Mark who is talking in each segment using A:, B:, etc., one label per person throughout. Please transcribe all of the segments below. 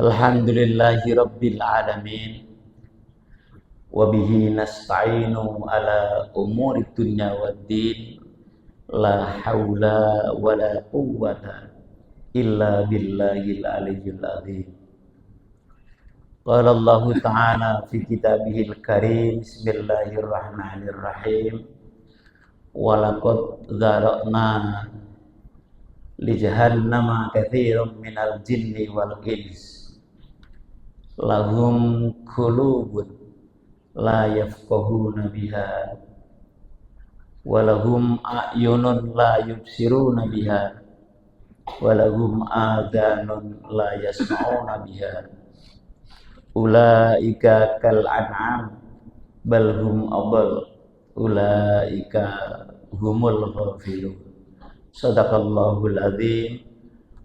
A: Alhamdulillahi Rabbil Alamin. Wabihi nasta'inu ala umuri dunya waddin. La hawla wa la quwwata illa billahil aliyyil azim. Qala Allah Ta'ala fi kitabihil karim. Bismillahirrahmanirrahim. Walaqad dzara'na li jahannama katsiran minal jinni wal ins. Lahum qulubun la yafqahuna biha walahum a'yunun la yubsiruna biha walahum adhanun la yasma'una biha ulaika kal an'am bal hum adall ulaika humul ghafilun. Sadaqallahul azim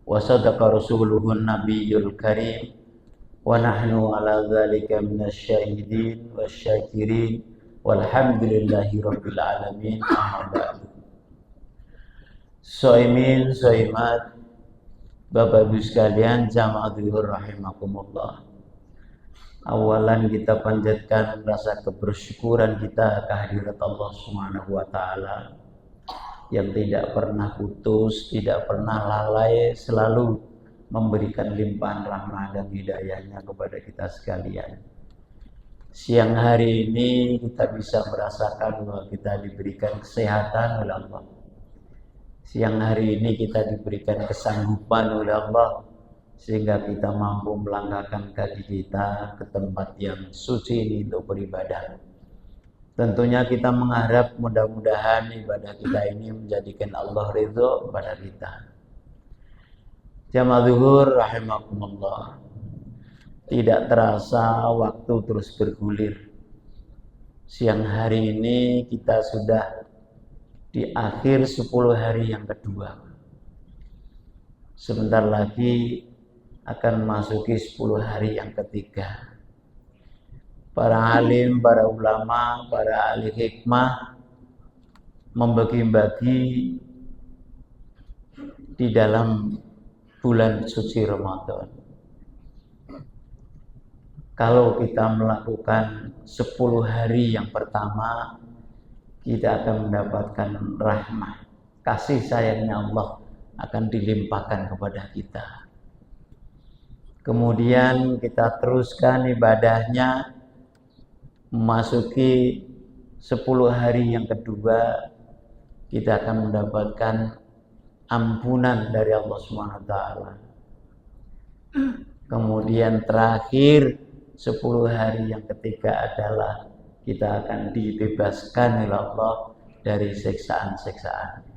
A: wa sadaqa rasuluhun nabiyyul karim wa nahnu ala dzalika minasyahidin wasyakirin walhamdulillahi rabbil alamin. Amma ba'du. Shaimin shaimat, Bapak Ibu sekalian, jamaah dhuhur rahimakumullah. Awalan kita panjatkan rasa kebersyukuran kita kehadirat Allah Subhanahu wa taala yang tidak pernah putus, tidak pernah lalai, selalu memberikan limpahan rahmat dan hidayahnya kepada kita sekalian. Siang hari ini kita bisa merasakan bahwa kita diberikan kesehatan oleh Allah. Siang hari ini kita diberikan kesanggupan oleh Allah sehingga kita mampu melangkahkan kaki kita ke tempat yang suci ini untuk beribadah. Tentunya kita mengharap mudah-mudahan ibadah kita ini menjadikan Allah ridho kepada kita. Jamaah zuhur rahimakumullah. Tidak terasa waktu terus bergulir. Siang hari ini kita sudah di akhir 10 hari yang kedua. Sebentar lagi akan memasuki 10 hari yang ketiga. Para alim, para ulama, para ahli hikmah membagi-bagi di dalam bulan suci Ramadan. Kalau kita melakukan 10 hari yang pertama, kita akan mendapatkan rahmat, kasih sayangnya Allah akan dilimpahkan kepada kita. Kemudian kita teruskan ibadahnya, memasuki 10 hari yang kedua, kita akan mendapatkan ampunan dari Allah SWT. Kemudian terakhir 10 hari yang ketiga adalah kita akan dibebaskan oleh Allah dari siksaan-siksaan.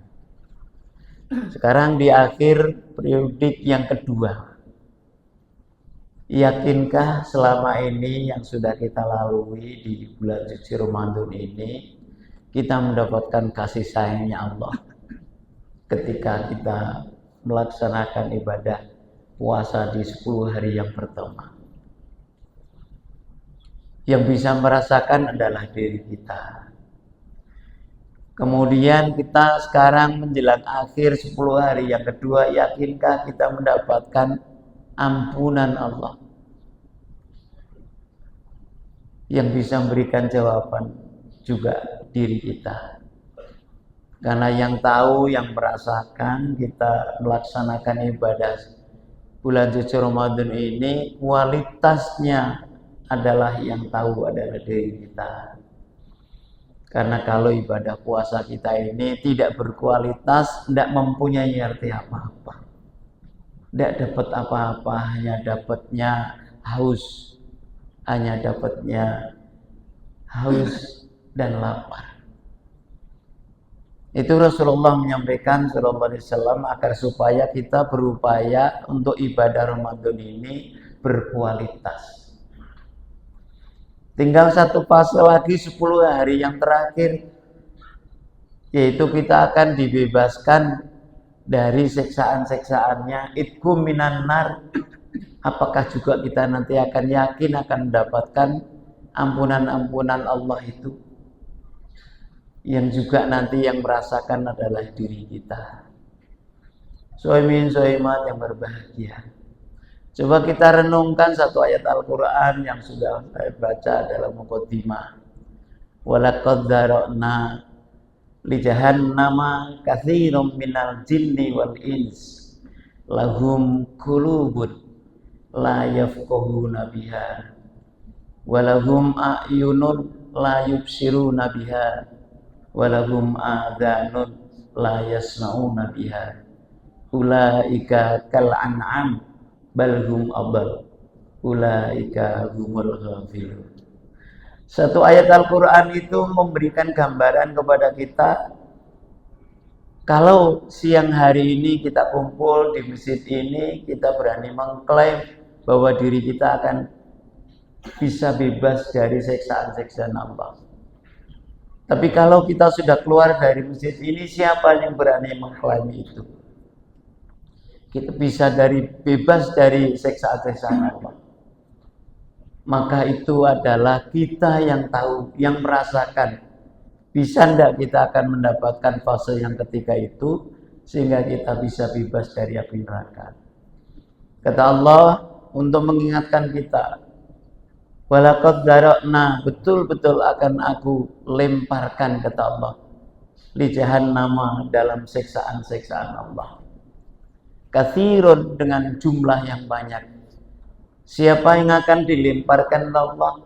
A: Sekarang di akhir periodik yang kedua. Yakinkah selama ini yang sudah kita lalui di bulan suci Ramadan ini kita mendapatkan kasih sayangnya Allah ketika kita melaksanakan ibadah puasa di 10 hari yang pertama? Yang bisa merasakan adalah diri kita. Kemudian kita sekarang menjelang akhir 10 hari yang kedua, yakinkah kita mendapatkan ampunan Allah? Yang bisa memberikan jawaban juga diri kita. Karena yang tahu, yang merasakan kita melaksanakan ibadah bulan suci Ramadan ini, kualitasnya adalah yang tahu adalah diri kita. Karena kalau ibadah puasa kita ini tidak berkualitas, tidak mempunyai arti apa-apa, tidak dapat apa-apa, hanya dapatnya haus, hanya dapatnya haus dan lapar. Itu Rasulullah menyampaikan sallallahu alaihi wasallam agar supaya kita berupaya untuk ibadah Ramadan ini berkualitas. Tinggal satu fase lagi 10 hari yang terakhir, yaitu kita akan dibebaskan dari siksaan-siksaannya. Itqum minan nar. Apakah juga kita nanti akan yakin akan mendapatkan ampunan-ampunan Allah itu? Yang juga nanti yang merasakan adalah diri kita. Shaimin shaimat yang berbahagia. Coba kita renungkan satu ayat Al-Quran yang sudah saya baca dalam muqaddimah. Walaqad dzara'na li jahannama katsiran minal jinni wal ins lahum qulubun la yafqahuna biha walahum a'yunun la yubsiruna biha walahum adhanun la yasma'una biha ulaika kal an'am bal hum adall ulaika humul ghafilun. Satu ayat Al-Quran itu memberikan gambaran kepada kita. Kalau siang hari ini kita kumpul di masjid ini, kita berani mengklaim bahwa diri kita akan bisa bebas dari siksaan-siksaan Allah. Tapi kalau kita sudah keluar dari masjid ini, siapa yang berani mengklaim itu? Kita bisa bebas dari siksaan-siksaan Allah. Maka itu adalah kita yang tahu, yang merasakan. Bisa enggak kita akan mendapatkan fase yang ketiga itu sehingga kita bisa bebas dari api neraka. Kata Allah untuk mengingatkan kita, walaqad dzara'na, betul-betul akan aku lemparkan, kata Allah, li jahannama, dalam siksaan-siksaan Allah. Katsirun, dengan jumlah yang banyak. Siapa yang akan dilemparkan Allah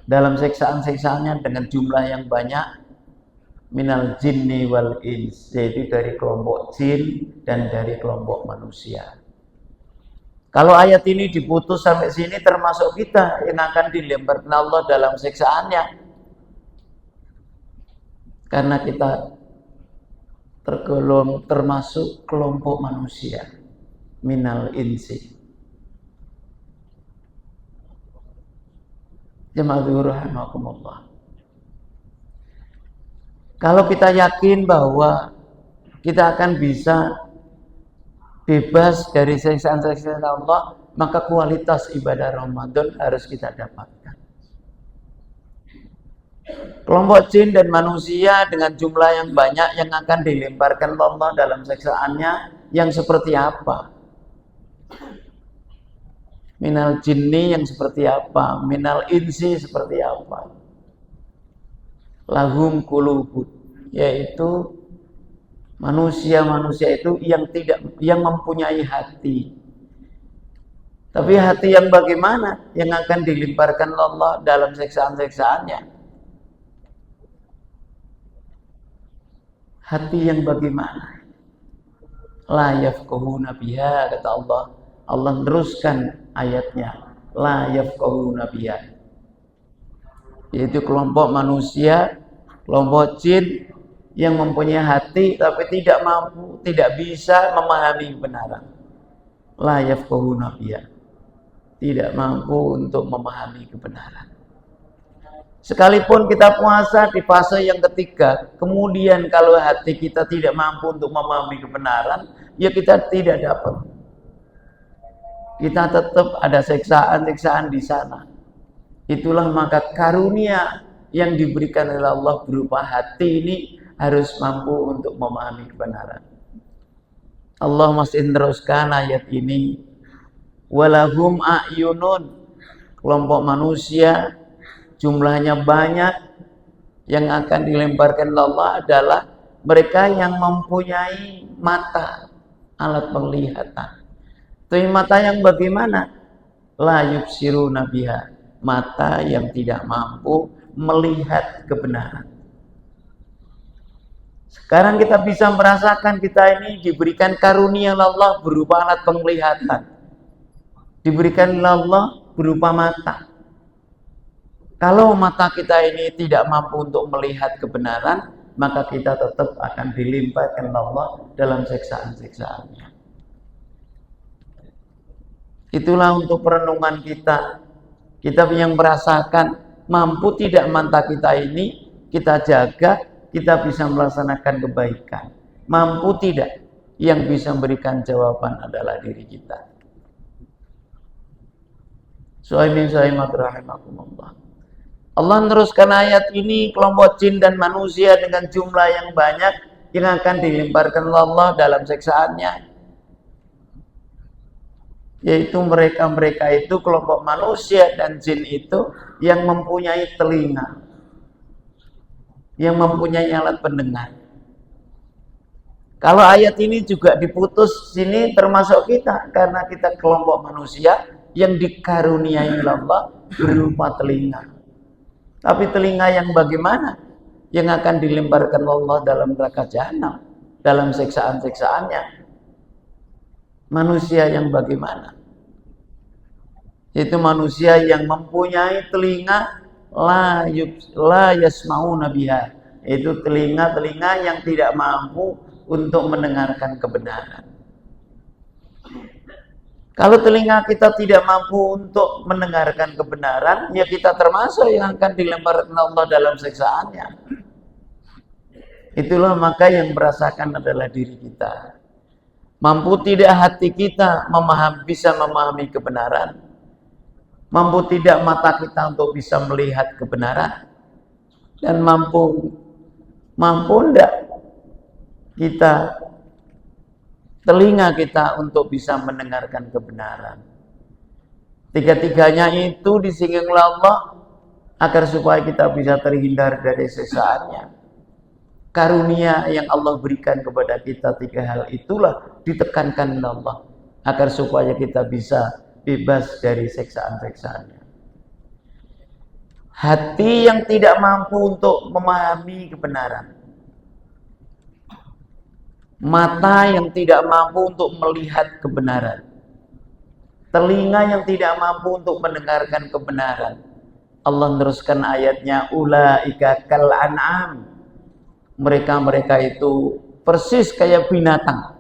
A: dalam siksaan-siksaannya dengan jumlah yang banyak? Minal jinni wal ins, yaitu dari kelompok jin dan dari kelompok manusia. Kalau ayat ini diputus sampai sini, termasuk kita yang akan dilemparkan Allah dalam siksaannya, karena kita tergolong termasuk kelompok manusia, minal insi. Jemaah rahimakumullah. Kalau kita yakin bahwa kita akan bisa bebas dari siksaan-siksaan Allah, maka kualitas ibadah Ramadan harus kita dapatkan. Kelompok jin dan manusia dengan jumlah yang banyak yang akan dilemparkan Allah dalam siksaannya yang seperti apa? Minal jinni yang seperti apa? Minal insi seperti apa? Lahum qulubun, yaitu manusia-manusia itu yang mempunyai hati. Tapi hati yang bagaimana yang akan dilemparkan Allah dalam siksaan-siksaannya? Hati yang bagaimana? La yafqahuna biha, kata Allah. Allah teruskan ayatnya, la yafqahuna biha, yaitu kelompok manusia, kelompok jin yang mempunyai hati tapi tidak mampu, tidak bisa memahami kebenaran. La yafqahuna biha, tidak mampu untuk memahami kebenaran. Sekalipun kita puasa di fase yang ketiga, kemudian kalau hati kita tidak mampu untuk memahami kebenaran, ya kita tidak dapat. Kita tetap ada siksaan-siksaan di sana. Itulah maka karunia yang diberikan oleh Allah berupa hati ini harus mampu untuk memahami kebenaran. Allah masih meneruskan ayat ini. Walahum a'yunun, kelompok manusia jumlahnya banyak yang akan dilemparkan Allah adalah mereka yang mempunyai mata, alat penglihatan. Tapi mata yang bagaimana? La yubsiruna biha, mata yang tidak mampu melihat kebenaran. Sekarang kita bisa merasakan kita ini diberikan karunia Allah berupa alat penglihatan. Diberikan Allah berupa mata. Kalau mata kita ini tidak mampu untuk melihat kebenaran, maka kita tetap akan dilimpahkan Allah dalam siksaan-siksaannya. Itulah untuk perenungan kita. Kita yang merasakan mampu tidak mata kita ini kita jaga, kita bisa melaksanakan kebaikan. Mampu tidak, yang bisa memberikan jawaban adalah diri kita. Suhaimin rahimakumullah. Allah meneruskan ayat ini, kelompok jin dan manusia dengan jumlah yang banyak yang akan dilemparkan Allah dalam siksaannya. yaitu mereka-mereka itu kelompok manusia dan jin itu yang mempunyai telinga, yang mempunyai alat pendengar. Kalau ayat ini juga diputus sini termasuk kita, karena kita kelompok manusia yang dikaruniai Allah berupa telinga. Tapi telinga yang bagaimana? Yang akan dilemparkan Allah dalam neraka jahanam, dalam siksaan-siksaannya. Manusia yang bagaimana? Itu manusia yang mempunyai telinga la yasma'una biha. Itu telinga-telinga yang tidak mampu untuk mendengarkan kebenaran. Kalau telinga kita tidak mampu untuk mendengarkan kebenaran, ya kita termasuk yang akan dilemparkan Allah dalam siksaannya. Itulah maka yang merasakan adalah diri kita. Mampu tidak hati kita bisa memahami kebenaran? Mampu tidak mata kita untuk bisa melihat kebenaran? Dan mampu tidak kita, telinga kita untuk bisa mendengarkan kebenaran? Tiga-tiganya itu disinggung Allah agar supaya kita bisa terhindar dari siksaannya. Karunia yang Allah berikan kepada kita, tiga hal itulah ditekankan Allah agar supaya kita bisa bebas dari siksaan-siksaannya. Hati yang tidak mampu untuk memahami kebenaran, mata yang tidak mampu untuk melihat kebenaran, telinga yang tidak mampu untuk mendengarkan kebenaran. Allah meneruskan ayatnya, ulaika kal an'am. Mereka itu persis kayak binatang.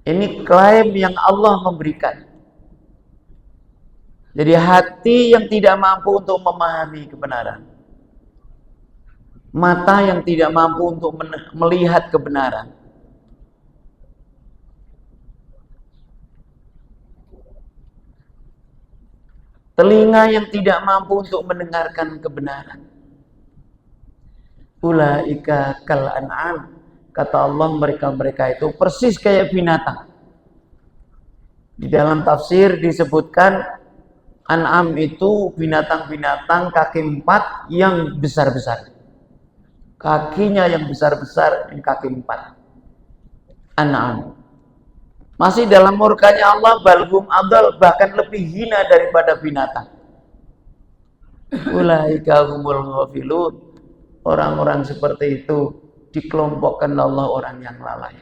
A: Ini klaim yang Allah memberikan. Jadi hati yang tidak mampu untuk memahami kebenaran, mata yang tidak mampu untuk melihat kebenaran, telinga yang tidak mampu untuk mendengarkan kebenaran. Ulaika kal an'am, kata Allah, mereka itu persis kayak binatang. Di dalam tafsir disebutkan an'am itu binatang-binatang kaki 4 yang besar-besar. Kakinya yang besar-besar, yang kaki 4. An'am. Masih dalam murkanya Allah, balhum adal, bahkan lebih hina daripada binatang. Ulaika humul ghafilun. Orang-orang seperti itu dikelompokkan Allah orang yang lalai.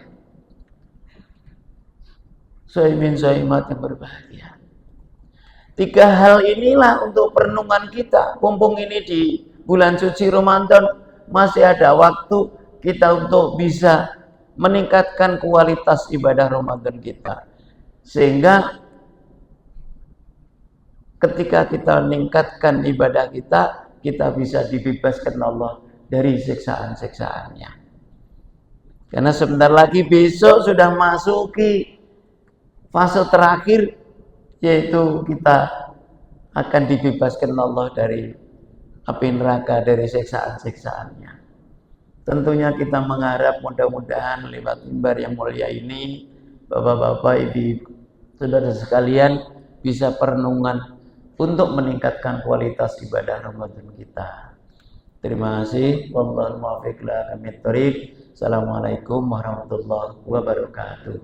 A: Shaimin shaimat yang berbahagia. Tiga hal inilah untuk perenungan kita. Mumpung ini di bulan suci Ramadan, masih ada waktu kita untuk bisa meningkatkan kualitas ibadah Ramadan kita. Sehingga ketika kita meningkatkan ibadah kita bisa dibebaskan Allah dari siksaan-siksaannya. Karena sebentar lagi besok sudah masuki fase terakhir, yaitu kita akan dibebaskan Allah dari api neraka, dari siksaan-siksaannya. Tentunya kita mengharap mudah-mudahan lewat mimbar yang mulia ini, bapak-bapak, ibu, saudara sekalian, bisa perenungan untuk meningkatkan kualitas ibadah Ramadan kita. Terima kasih. Wallahul muwaffiq ila aqwamit thoriq. Assalamualaikum warahmatullahi wabarakatuh.